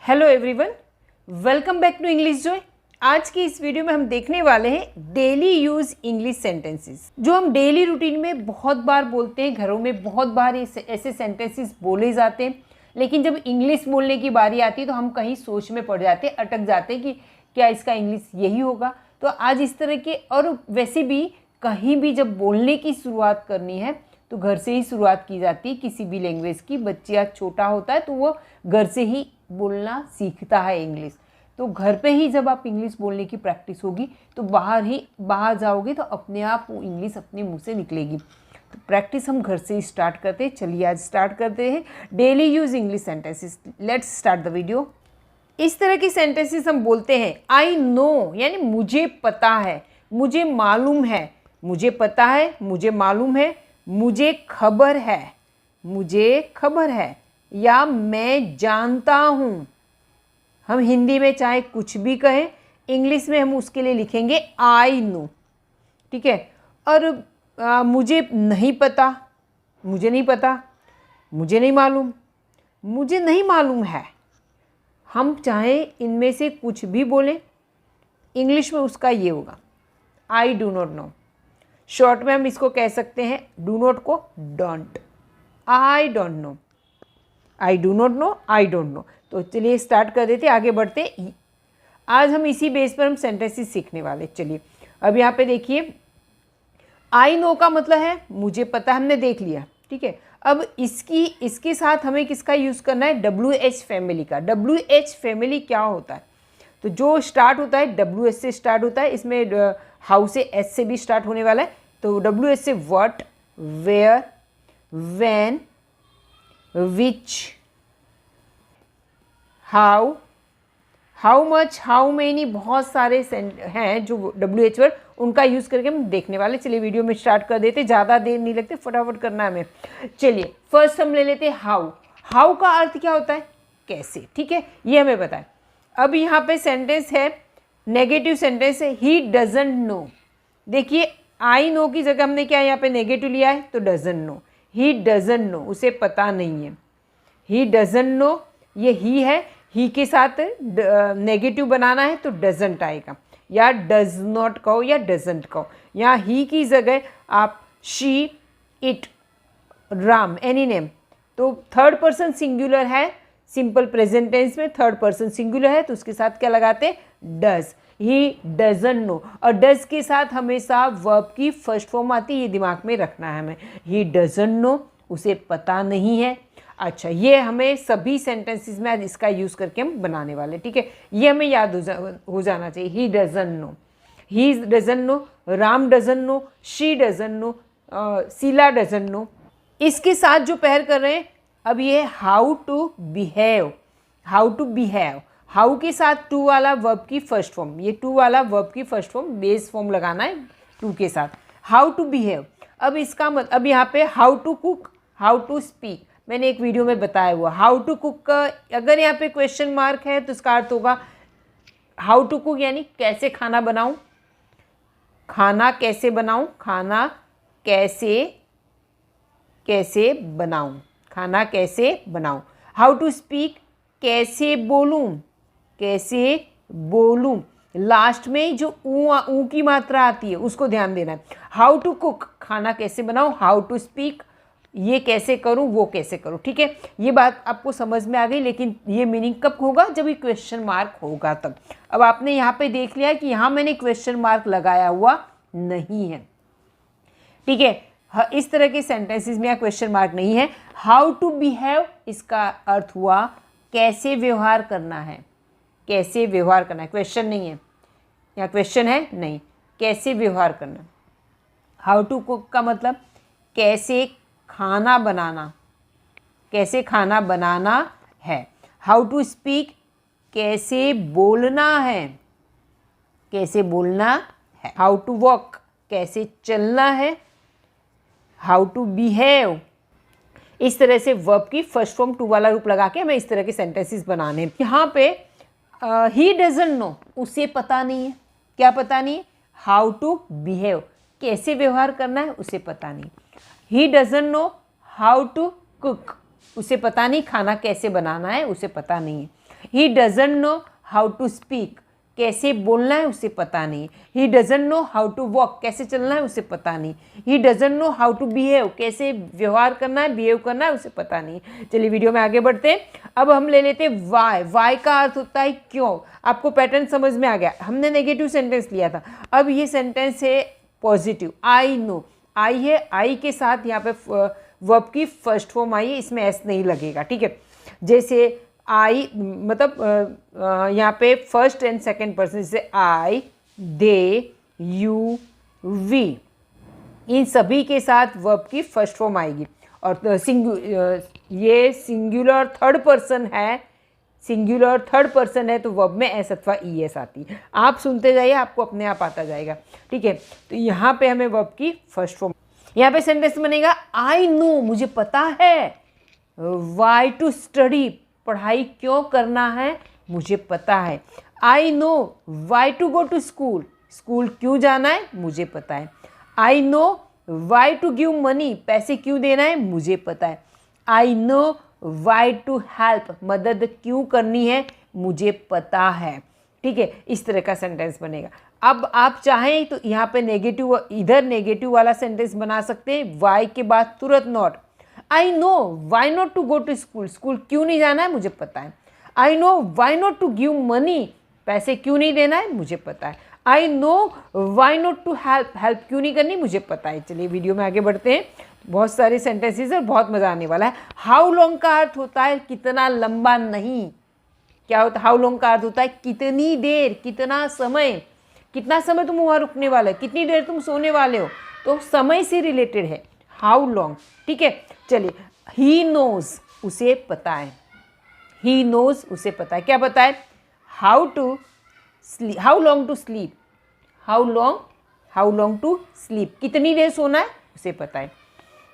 Hello everyone, welcome back to English Joy. आज की इस वीडियो में हम देखने वाले हैं डेली यूज इंग्लिश सेंटेंसेस, जो हम डेली रूटीन में बहुत बार बोलते हैं। घरों में बहुत बार ऐसे सेंटेंसेस बोले जाते हैं, लेकिन जब इंग्लिश बोलने की बारी आती है तो हम कहीं सोच में पड़ जाते हैं, अटक जाते हैं कि क्या इसका इंग्लिश यही होगा। तो आज इस तरह के, और वैसे भी कहीं भी जब बोलने की शुरुआत करनी है तो घर से ही शुरुआत की जाती है किसी भी लैंग्वेज की। बच्चा छोटा होता है तो वो घर से ही बोलना सीखता है इंग्लिश। तो घर पे ही जब आप इंग्लिश बोलने की प्रैक्टिस होगी तो बाहर जाओगे तो अपने आप वो इंग्लिश अपने मुंह से निकलेगी। तो प्रैक्टिस हम घर से ही स्टार्ट करते हैं। चलिए आज स्टार्ट करते हैं daily use English sentences. Let's start the video. इस तरह की सेंटेंसेस हम बोलते हैं आई नो, यानी मुझे पता है, मुझे मालूम है, मुझे पता है, मुझे मालूम है, मुझे खबर है, मुझे खबर है, या मैं जानता हूँ। हम हिंदी में चाहे कुछ भी कहें, इंग्लिश में हम उसके लिए लिखेंगे आई नो, ठीक है। और मुझे नहीं पता, मुझे नहीं पता, मुझे नहीं मालूम, मुझे नहीं मालूम है। हम चाहे इनमें से कुछ भी बोलें, इंग्लिश में उसका ये होगा I do not know. Short में हम इसको कह सकते हैं डू नॉट को don't. I don't know, I do not know, I don't know. तो चलिए स्टार्ट कर देते, आगे बढ़ते। आज हम इसी बेस पर हम सेंटेंसेस सीखने वाले। चलिए अब यहाँ पे देखिए, आई नो का मतलब है मुझे पता, हमने देख लिया, ठीक है। अब इसके साथ हमें किसका यूज़ करना है? WH फैमिली का। WH फैमिली क्या होता है? तो जो स्टार्ट होता है WH से स्टार्ट होता है। इसमें हाउ से S से भी स्टार्ट होने वाला है। तो WH से what, where, when, which, how, how much, how many, बहुत सारे हैं जो WH वर्ड, उनका यूज़ करके हम देखने वाले। चलिए वीडियो में स्टार्ट कर देते, ज़्यादा देर नहीं लगती, फटाफट करना है हमें। चलिए फर्स्ट हम ले लेते हैं हाउ। हाउ का अर्थ क्या होता है? कैसे, ठीक है, ये हमें पता है। अब यहाँ पे सेंटेंस है, नेगेटिव सेंटेंस है, ही डजंट नो। देखिए आई नो की जगह हमने क्या यहाँ पे नेगेटिव लिया है, तो doesn't know. He doesn't no, उसे पता नहीं है। ही डजंट नो, ये ही है, ही के साथ नेगेटिव बनाना है तो डजंट आएगा, या डज नॉट कहो या डजंट कहो। यहाँ ही की जगह आप she, it, Ram, any name. तो थर्ड पर्सन सिंगुलर है, सिंपल प्रेजेंट टेंस में थर्ड पर्सन सिंगुलर है तो उसके साथ क्या लगाते हैं? डज। ही डजंट नो, और डज के साथ हमेशा वर्ब की फर्स्ट फॉर्म आती है, ये दिमाग में रखना है हमें। ही डजंट नो, उसे पता नहीं है। अच्छा, ये हमें सभी सेंटेंसेस में आज इसका यूज़ करके हम बनाने वाले, ठीक है। ये हमें याद हो जाना चाहिए। He doesn't know, he doesn't know, Ram doesn't know, she doesn't know, Sheela doesn't know. इसके साथ जो पेयर कर रहे हैं अब ये how to behave. How to behave, how के साथ टू वाला वर्ब की फर्स्ट फॉर्म, ये टू वाला वर्ब की फर्स्ट फॉर्म, बेस फॉर्म लगाना है टू के साथ। How to behave. अब इसका मतलब, अब यहाँ पे how to cook, how to speak, मैंने एक वीडियो में बताया हुआ। हाउ टू कुक का अगर यहाँ पे क्वेश्चन मार्क है तो इसका अर्थ होगा हाउ टू कुक, यानी कैसे खाना बनाऊं, खाना कैसे बनाऊं, खाना कैसे कैसे बनाऊं, खाना कैसे बनाऊं। हाउ टू स्पीक, कैसे बोलूं, कैसे बोलूं। लास्ट में जो ऊ की मात्रा आती है उसको ध्यान देना है। हाउ टू कुक, खाना कैसे बनाऊं। हाउ टू स्पीक, ये कैसे करूं, वो कैसे करूं, ठीक है। ये बात आपको समझ में आ गई, लेकिन ये मीनिंग कब होगा? जब ये क्वेश्चन मार्क होगा तब। अब आपने यहाँ पे देख लिया कि यहाँ मैंने क्वेश्चन मार्क लगाया हुआ नहीं है, ठीक है। इस तरह के सेंटेंसेस में यहाँ क्वेश्चन मार्क नहीं है। हाउ टू बिहेव, इसका अर्थ हुआ कैसे व्यवहार करना है, कैसे व्यवहार करना है। क्वेश्चन नहीं है, यहाँ क्वेश्चन है नहीं, कैसे व्यवहार करना। हाउ टू कुक का मतलब कैसे खाना बनाना, कैसे खाना बनाना है। हाउ टू स्पीक, कैसे बोलना है, कैसे बोलना है। हाउ टू वॉक, कैसे चलना है। हाउ टू बिहेव, इस तरह से वर्ब की फर्स्ट फॉर्म टू वाला रूप लगा के हमें इस तरह के सेंटेंसेस बनाने हैं। यहाँ पे ही डजंट नो, उसे पता नहीं है, क्या पता नहीं है? हाउ टू बिहेव, कैसे व्यवहार करना है उसे पता नहीं। He doesn't know how to cook, उसे पता नहीं खाना कैसे बनाना है, उसे पता नहीं है। He doesn't know how to speak, कैसे बोलना है उसे पता नहीं। He doesn't know how to walk, कैसे चलना है उसे पता नहीं। He doesn't know how to behave, कैसे व्यवहार करना है, बिहेव करना है उसे पता नहीं। चलिए वीडियो में आगे बढ़ते हैं। अब हम ले लेते हैं वाई। वाई का अर्थ होता है क्यों। आपको पैटर्न समझ में आ गया। हमने नेगेटिव सेंटेंस लिया था, अब ये सेंटेंस है पॉजिटिव। आई नो, आई है, आई के साथ यहाँ पे वर्ब की फर्स्ट फॉर्म आई है, इसमें एस नहीं लगेगा, ठीक है। जैसे आई मतलब यहाँ पे फर्स्ट एंड सेकंड पर्सन, जैसे आई, दे, यू, वी, इन सभी के साथ वर्ब की फर्स्ट फॉर्म आएगी। और ये सिंगुलर थर्ड पर्सन है, सिंगुलर थर्ड पर्सन है तो वर्ब में एस अथवा ई एस आती है। आप सुनते जाइए, आपको अपने आप आता जाएगा, ठीक है। तो यहाँ पे हमें वर्ब की फर्स्ट फॉर्म, यहाँ पे सेंटेंस बनेगा आई नो, मुझे पता है। वाई टू स्टडी, पढ़ाई क्यों करना है मुझे पता है। I know why to go to school, school क्यों जाना है मुझे पता है। I know why to give money, पैसे क्यों देना है मुझे पता है। I know why to help, मदद क्यों करनी है मुझे पता है, ठीक है। इस तरह का सेंटेंस बनेगा। अब आप चाहें तो यहाँ पे नेगेटिव, इधर नेगेटिव वाला सेंटेंस बना सकते हैं, वाई के बाद तुरंत not. I know why not to go to school, school क्यों नहीं जाना है मुझे पता है। I know why not to give money, पैसे क्यों नहीं देना है मुझे पता है। I know why not to help, help क्यों नहीं करनी मुझे पता है। चलिए वीडियो में आगे बढ़ते हैं। बहुत सारे सेंटेंसेस और बहुत मज़ा आने वाला है। हाउ लॉन्ग का अर्थ होता है कितना लंबा नहीं। क्या होता है हाउ लॉन्ग का अर्थ होता है कितनी देर, कितना समय, कितना समय तुम वहाँ रुकने वाले हो, कितनी देर तुम सोने वाले हो, तो समय से रिलेटेड है हाउ लॉन्ग, ठीक है। चलिए ही नोज, उसे पता है। ही नोज, उसे पता है। क्या पता है। How to sleep, how long to sleep, how long to sleep, कितनी देर सोना है उसे पता है।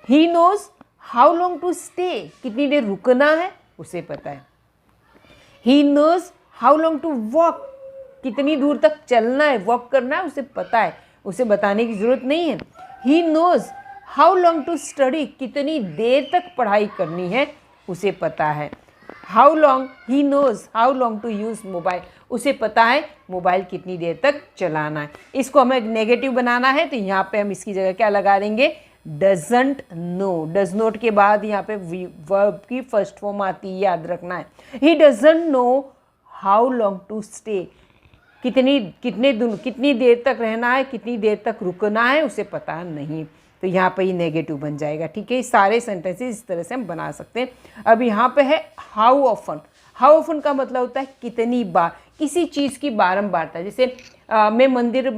He knows how long to stay, कितनी देर रुकना है उसे पता है। He knows how long to walk, कितनी दूर तक चलना है, वॉक करना है उसे पता है, उसे बताने की ज़रूरत नहीं है। He knows how long to study, कितनी देर तक पढ़ाई करनी है उसे पता है। How long, he knows how long to use mobile, उसे पता है मोबाइल कितनी देर तक चलाना है। इसको हमें नेगेटिव बनाना है तो यहाँ पे हम इसकी जगह क्या लगा देंगे, डजंट नो। डज नॉट के बाद यहाँ पे वर्ब की फर्स्ट फॉर्म आती है, याद रखना है। He doesn't know how long to stay, कितनी देर तक रहना है, कितनी देर तक रुकना है उसे पता नहीं, तो यहाँ पे ये नेगेटिव बन जाएगा, ठीक है। सारे सेंटेंसेस इस तरह से हम बना सकते हैं। अब यहाँ पे है हाउ ऑफन। हाउ ऑफन का मतलब होता है कितनी बार, किसी चीज़ की बारंबारता। जैसे मैं मंदिर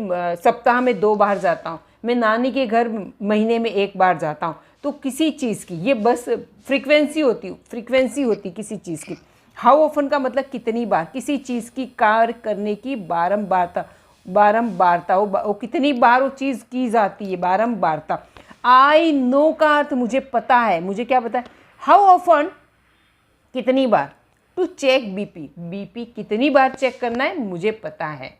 सप्ताह में 2 बार जाता हूँ, मैं नानी के घर महीने में 1 बार जाता हूँ, तो किसी चीज़ की ये बस फ्रीक्वेंसी होती किसी चीज़ की। हाउ ऑफन का मतलब कितनी बार, किसी चीज़ की कार्य करने की बारंबारता वो कितनी बार वो चीज़ की जाती है, बारंबारता। आई नो का अर्थ मुझे पता है, मुझे क्या पता है। हाउ ऑफन, कितनी बार। टू चेक बीपी, बीपी कितनी बार चेक करना है मुझे पता है,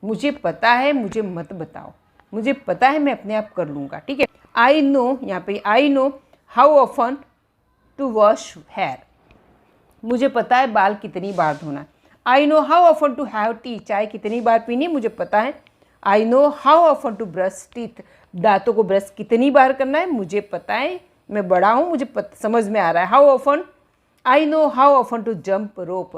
मुझे पता है, मुझे मत बताओ, मुझे पता है, मैं अपने आप कर लूँगा, ठीक है। आई नो, यहाँ पे I know how often to wash hair, मुझे पता है बाल कितनी बार धोना है। I know how often to have tea, चाय कितनी बार पीनी मुझे पता है। I know how often to brush teeth, दांतों को ब्रश कितनी बार करना है मुझे पता है, मैं बड़ा हूँ, मुझे समझ में आ रहा है। How often, I know how often to jump rope,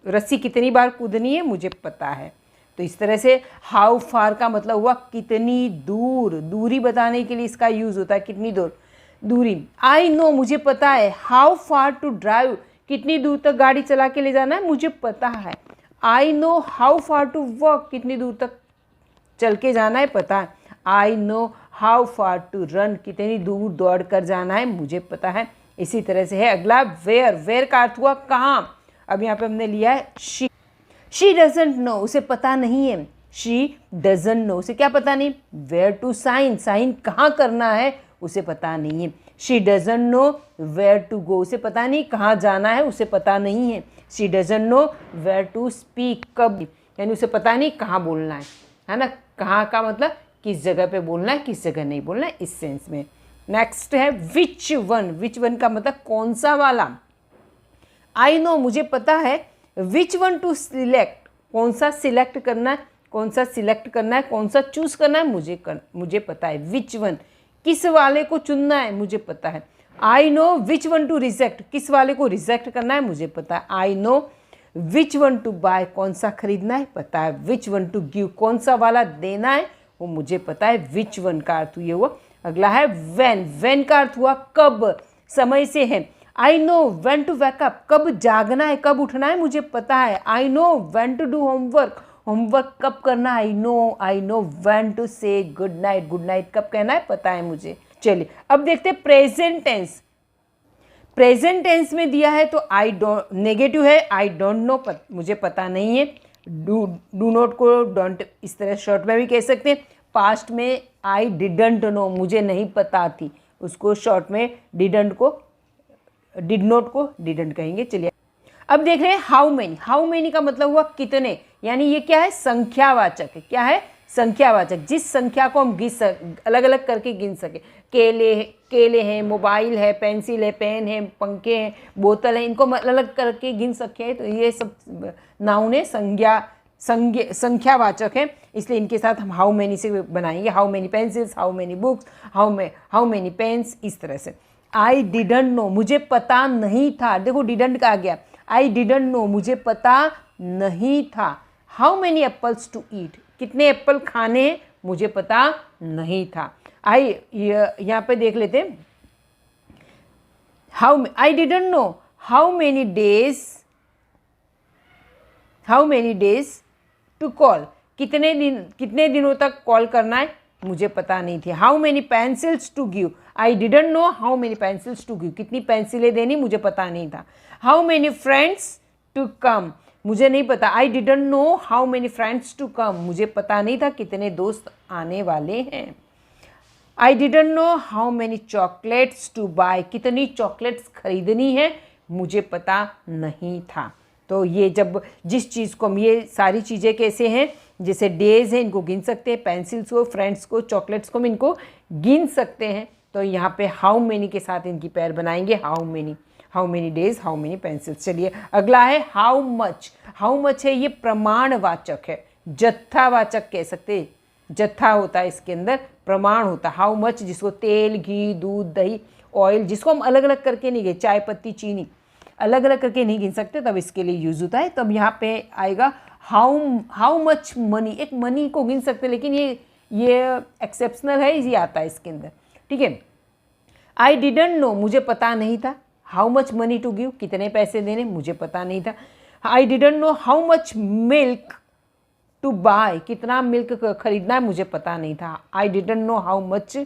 रस्सी कितनी बार कूदनी है मुझे पता है। तो इस तरह से हाउ फार का मतलब हुआ कितनी दूर, दूरी बताने के लिए इसका यूज़ होता है, कितनी दूर, दूरी। आई नो, मुझे पता है। हाउ फार टू ड्राइव, कितनी दूर तक गाड़ी चला के ले जाना है मुझे पता है। I know how far to walk, कितनी दूर तक चल के जाना है पता है। I know how far to run, कितनी दूर दौड़ कर जाना है मुझे पता है। इसी तरह से है अगला वेयर। वेयर का अर्थ हुआ कहाँ। अब यहाँ पे हमने लिया है शी। शी डजंट नो, उसे पता नहीं है। शी डजंट नो, उसे क्या पता नहीं। वेयर टू साइन, साइन कहाँ करना है उसे पता नहीं है। She doesn't know where to go, उसे पता नहीं कहाँ जाना है उसे पता नहीं है। She doesn't know where to speak, कब, यानी उसे पता नहीं कहाँ बोलना है ना। कहाँ का मतलब किस जगह पे बोलना है, किस जगह नहीं बोलना है, इस सेंस में। नेक्स्ट है विच वन। विच वन का मतलब कौन सा वाला। आई नो, मुझे पता है विच वन टू सिलेक्ट, कौन सा सिलेक्ट करना है, कौन सा सिलेक्ट करना है, कौन सा चूज करना है, मुझे पता है। विच वन, किस वाले को चुनना है, मुझे पता है। I know which one to reject, किस वाले को रिजेक्ट करना है, मुझे पता है। I know which one to buy, कौन सा खरीदना है, पता है। विच वन टू गिव, कौन सा वाला देना है, वो मुझे पता है। विच वन का अर्थ ये हुआ। अगला है व्हेन, व्हेन का अर्थ हुआ कब, समय से है। I know when to wake up, कब जागना है, कब उठना है, मुझे पता है। I know when to do homework, homework कब करना है। I know when to say good night, good night कब कहना है, पता है मुझे। चलिए अब देखते हैं प्रेजेंट टेंस। प्रेजेंट टेंस में दिया है तो आई डोंट, नेगेटिव है, आई डोंट नो, मुझे पता नहीं है। डू नॉट को डोंट इस तरह शॉर्ट में भी कह सकते हैं। पास्ट में आई डिडंट नो, मुझे नहीं पता थी, उसको शॉर्ट में डिडंट को, डिड नॉट को डिडंट कहेंगे। चलिए अब देख रहे हैं हाउ मेनी। हाउ मेनी का मतलब हुआ कितने, यानी ये क्या है, संख्यावाचक है। क्या है, संख्यावाचक, जिस संख्या को हम अलग अलग करके गिन सके। केले हैं, मोबाइल है, पेंसिल है, पेन है, पंखे हैं, बोतल है, इनको अलग अलग करके गिन सके हैं। तो ये सब नाउन है, संख्यावाचक है, इसलिए इनके साथ हम हाउ मेनी से बनाएंगे। How many pencils, how many books, how many pens, इस तरह से। आई डिडंट नो, मुझे पता नहीं था। देखो डिडंट का आ गया। आई डिडंट नो, मुझे पता नहीं था। How many apples to eat, कितने एप्पल खाने हैं, मुझे पता नहीं था। यहाँ पे देख लेते हैं। I didn't know how many days to call, कितने दिनों तक कॉल करना है, मुझे पता नहीं थी। How many pencils to give, I didn't know how many pencils to give, कितनी पेंसिलें देनी, मुझे पता नहीं था। How many friends to come, मुझे नहीं पता। I didn't know how many friends to come, मुझे पता नहीं था कितने दोस्त आने वाले हैं। I didn't know how many chocolates to buy, कितनी चॉकलेट्स खरीदनी है, मुझे पता नहीं था। तो ये जब जिस चीज़ को हम, ये सारी चीज़ें कैसे हैं, जैसे डेज हैं, इनको गिन सकते हैं, पेंसिल्स को, फ्रेंड्स को, चॉकलेट्स को हम इनको गिन सकते हैं। तो यहाँ पे हाउ मेनी के साथ इनकी पैर बनाएंगे। How many days, how many pencils. चलिए अगला है हाउ मच। हाउ मच है, ये प्रमाणवाचक है, जत्थावाचक कह सकते हैं। जत्था होता है इसके अंदर, प्रमाण होता है। हाउ मच, जिसको तेल, घी, दूध, दही, ऑयल, जिसको हम अलग अलग करके नहीं गिन, चाय पत्ती, चीनी अलग अलग करके नहीं गिन सकते, तब इसके लिए यूज होता है। तब यहाँ पे आएगा हाउ मच मनी। एक मनी को गिन सकते, लेकिन ये एक्सेप्शनल है, ये आता है इसके अंदर, ठीक है। आई डिडंट नो, मुझे पता नहीं था। How much money to give, कितने पैसे देने, मुझे पता नहीं था। I didn't know how much milk to buy, कितना मिल्क खरीदना है, मुझे पता नहीं था। I didn't know how much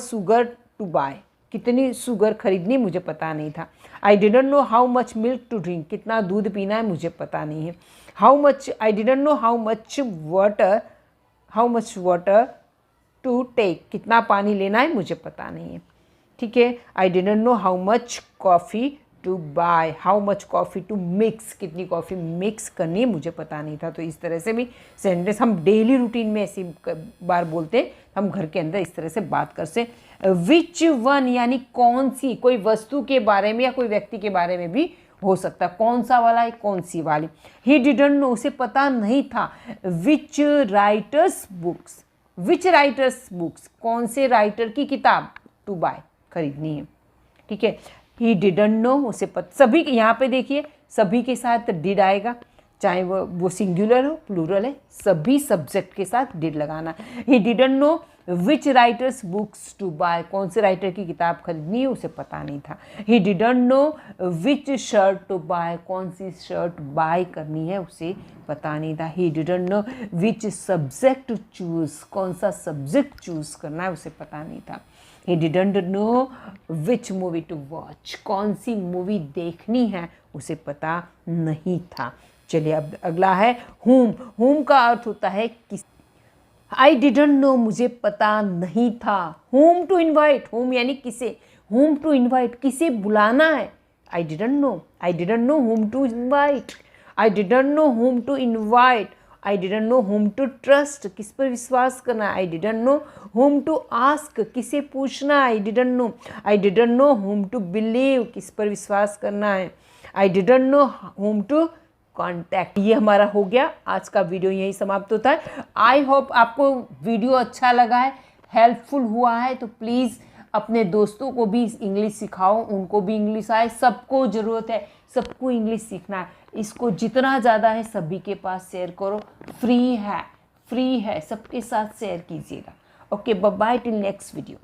sugar to buy, कितनी शुगर खरीदनी, मुझे पता नहीं था। I didn't know how much milk to drink, कितना दूध पीना है, मुझे पता नहीं है। I didn't know how much water to take, कितना पानी लेना है, मुझे पता नहीं है, ठीक है। I didn't know how much coffee to buy, how much coffee to mix, कितनी कॉफ़ी मिक्स करनी है, मुझे पता नहीं था। तो इस तरह से भी सेंटेंस हम डेली रूटीन में ऐसी बार बोलते हैं, हम घर के अंदर इस तरह से बात कर से। विच वन यानी कौन सी, कोई वस्तु के बारे में या कोई व्यक्ति के बारे में भी हो सकता है। कौन सा वाला है, कौन सी वाली। ही डिडंट नो, उसे पता नहीं था। विच राइटर्स बुक्स, कौन से राइटर की किताब टू बाय, खरीदनी है, ठीक है। ही डिडंट नो, उसे सभी, यहाँ पे देखिए सभी के साथ डिड आएगा, चाहे वो सिंगुलर हो प्लूरल है, सभी सब्जेक्ट के साथ डिड लगाना। He didn't know which writer's books to buy, कौन से राइटर की किताब खरीदनी है, उसे पता नहीं था। He didn't know which shirt to buy, कौन सी शर्ट बाय करनी है, उसे पता नहीं था। He didn't know which subject to choose, कौन सा सब्जेक्ट चूज करना है, उसे पता नहीं था। He didn't know which movie to watch, कौन सी मूवी देखनी है, उसे पता नहीं था। चलिए अब अगला है whom का अर्थ होता है किस। I didn't know, मुझे पता नहीं था। whom to invite, whom यानी किसे, whom to invite, किसे बुलाना है। I didn't know whom to invite, I didn't know whom to invite, I didn't know whom to trust, किस पर विश्वास करना है। I didn't know whom to ask, किसे पूछना है। I didn't know whom to believe, किस पर विश्वास करना है। I didn't know whom to contact. ये हमारा हो गया, आज का वीडियो यही समाप्त होता है। आई होप आपको वीडियो अच्छा लगा है, हेल्पफुल हुआ है, तो प्लीज़ अपने दोस्तों को भी इंग्लिश सिखाओ, उनको भी इंग्लिश आए। सबको ज़रूरत है, सबको इंग्लिश सीखना है। इसको जितना ज़्यादा है सभी के पास शेयर करो, फ्री है, सबके साथ शेयर कीजिएगा। Okay, bye bye, till next video.